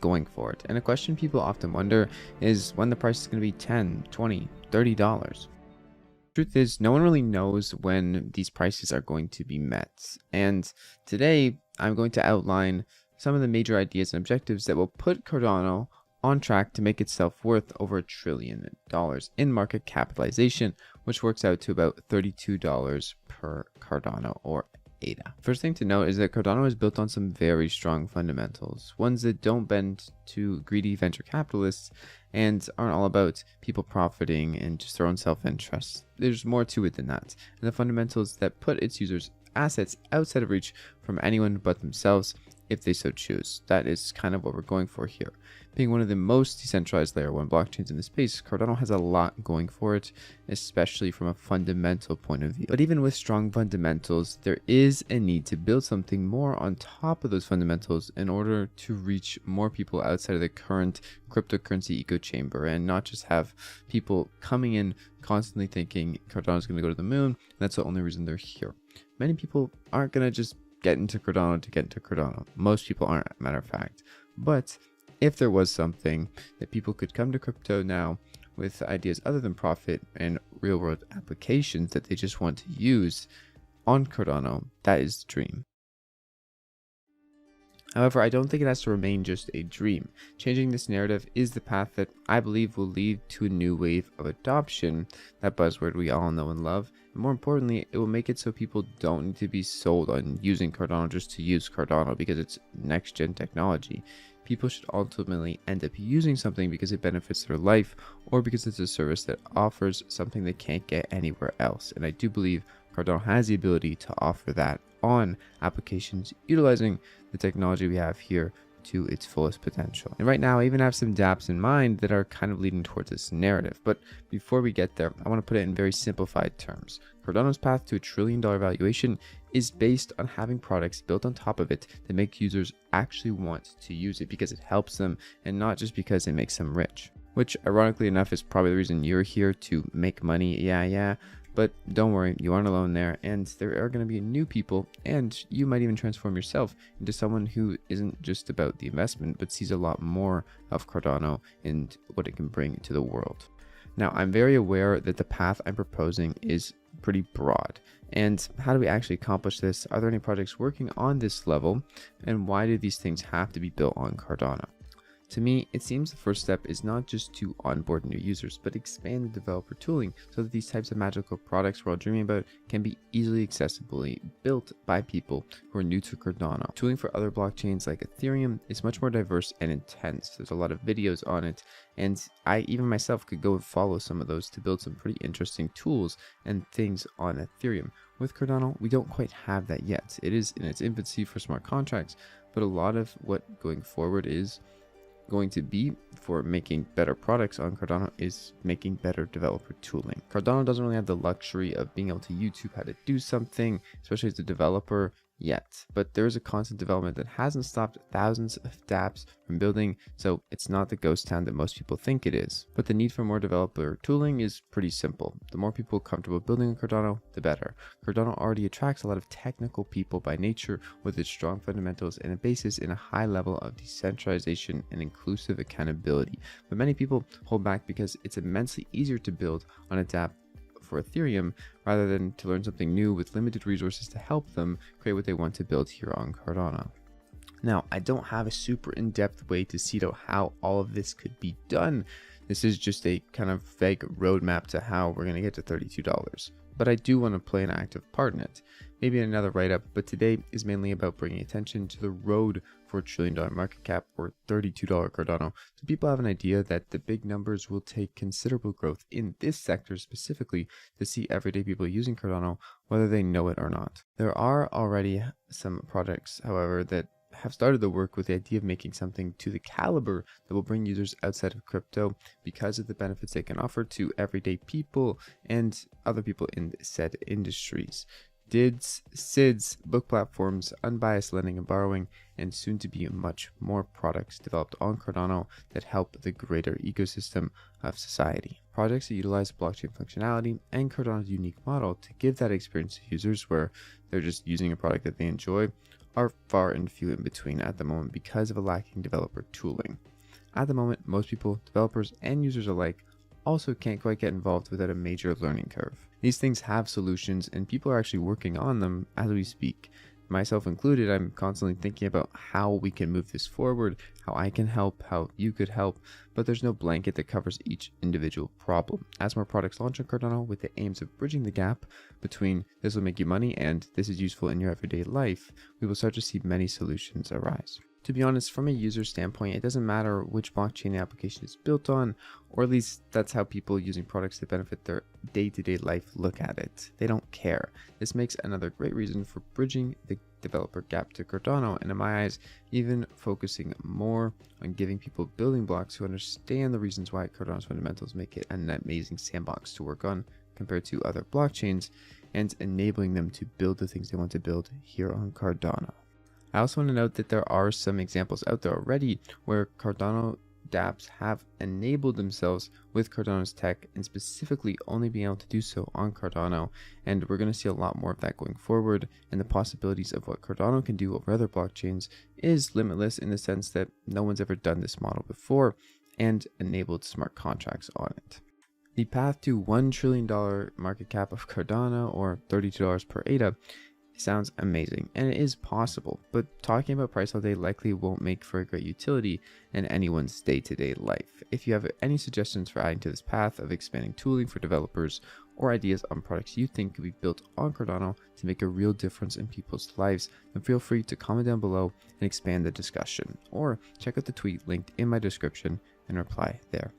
going for it. And a question people often wonder is when the price is going to be $10, $20, $30. Truth is, no one really knows when these prices are going to be met. And today, I'm going to outline some of the major ideas and objectives that will put Cardano on track to make itself worth over $1 trillion in market capitalization, which works out to about $32 per Cardano or ADA. First thing to note is that Cardano is built on some very strong fundamentals, ones that don't bend to greedy venture capitalists and aren't all about people profiting and just their own self-interest. There's more to it than that, and the fundamentals that put its users' assets outside of reach from anyone but themselves if they so choose. That is kind of what we're going for here. Being one of the most decentralized layer 1 blockchains in the space, Cardano has a lot going for it, especially from a fundamental point of view. But even with strong fundamentals, there is a need to build something more on top of those fundamentals in order to reach more people outside of the current cryptocurrency echo chamber and not just have people coming in constantly thinking Cardano is going to go to the moon, and that's the only reason they're here. Many people aren't going to just get into Cardano to get into Cardano. Most people aren't, matter of fact. But if there was something that people could come to crypto now with ideas other than profit and real world applications that they just want to use on Cardano, that is the dream. However, I don't think it has to remain just a dream. Changing this narrative is the path that I believe will lead to a new wave of adoption, that buzzword we all know and love. And more importantly, it will make it so people don't need to be sold on using Cardano just to use Cardano because it's next gen technology. People should ultimately end up using something because it benefits their life or because it's a service that offers something they can't get anywhere else. And I do believe Cardano has the ability to offer that on applications utilizing the technology we have here to its fullest potential. And right now I even have some dApps in mind that are kind of leading towards this narrative. But before we get there, I want to put it in very simplified terms. Cardano's path to $1 trillion valuation is based on having products built on top of it that make users actually want to use it because it helps them and not just because it makes them rich. Which ironically enough is probably the reason you're here, to make money. Yeah. But don't worry, you aren't alone there, and there are going to be new people, and you might even transform yourself into someone who isn't just about the investment, but sees a lot more of Cardano and what it can bring to the world. Now, I'm very aware that the path I'm proposing is pretty broad. And how do we actually accomplish this? Are there any projects working on this level? And why do these things have to be built on Cardano? To me, it seems the first step is not just to onboard new users, but expand the developer tooling so that these types of magical products we're all dreaming about can be easily accessibly built by people who are new to Cardano. Tooling for other blockchains like Ethereum is much more diverse and intense. There's a lot of videos on it, and I even myself could go and follow some of those to build some pretty interesting tools and things on Ethereum. With Cardano, we don't quite have that yet. It is in its infancy for smart contracts, but a lot of what going forward is going to be for making better products on Cardano is making better developer tooling. Cardano doesn't really have the luxury of being able to YouTube how to do something, especially as a developer, yet. But there is a constant development that hasn't stopped thousands of dApps from building, so it's not the ghost town that most people think it is. But the need for more developer tooling is pretty simple. The more people comfortable building on Cardano, the better. Cardano already attracts a lot of technical people by nature with its strong fundamentals and a basis in a high level of decentralization and inclusive accountability. But many people hold back because it's immensely easier to build on a dApp for Ethereum rather than to learn something new with limited resources to help them create what they want to build here on Cardano. Now, I don't have a super in-depth way to see out how all of this could be done. This is just a kind of vague roadmap to how we're going to get to $32. But I do want to play an active part in it. Maybe in another write-up, but today is mainly about bringing attention to the road for $1 trillion market cap or $32 Cardano, so people have an idea that the big numbers will take considerable growth in this sector specifically to see everyday people using Cardano, whether they know it or not. There are already some projects, however, that have started the work with the idea of making something to the caliber that will bring users outside of crypto because of the benefits they can offer to everyday people and other people in said industries. DIDs, SIDs, book platforms, unbiased lending and borrowing, and soon to be much more products developed on Cardano that help the greater ecosystem of society. Projects that utilize blockchain functionality and Cardano's unique model to give that experience to users where they're just using a product that they enjoy are far and few in between at the moment because of a lacking developer tooling. At the moment, most people, developers and users alike, also can't quite get involved without a major learning curve. These things have solutions and people are actually working on them as we speak. Myself included, I'm constantly thinking about how we can move this forward, how I can help, how you could help, but there's no blanket that covers each individual problem. As more products launch on Cardano with the aims of bridging the gap between this will make you money and this is useful in your everyday life, we will start to see many solutions arise. To be honest, from a user standpoint, it doesn't matter which blockchain the application is built on, or at least that's how people using products that benefit their day-to-day life look at it. They don't care. This makes another great reason for bridging the developer gap to Cardano, and in my eyes, even focusing more on giving people building blocks who understand the reasons why Cardano's fundamentals make it an amazing sandbox to work on compared to other blockchains, and enabling them to build the things they want to build here on Cardano. I also want to note that there are some examples out there already where Cardano dApps have enabled themselves with Cardano's tech and specifically only being able to do so on Cardano, and we're going to see a lot more of that going forward, and the possibilities of what Cardano can do over other blockchains is limitless in the sense that no one's ever done this model before and enabled smart contracts on it. The path to $1 trillion market cap of Cardano, or $32 per ADA, sounds amazing, and it is possible, but talking about price all day likely won't make for a great utility in anyone's day-to-day life. If you have any suggestions for adding to this path of expanding tooling for developers or ideas on products you think could be built on Cardano to make a real difference in people's lives, then feel free to comment down below and expand the discussion, or check out the tweet linked in my description and reply there.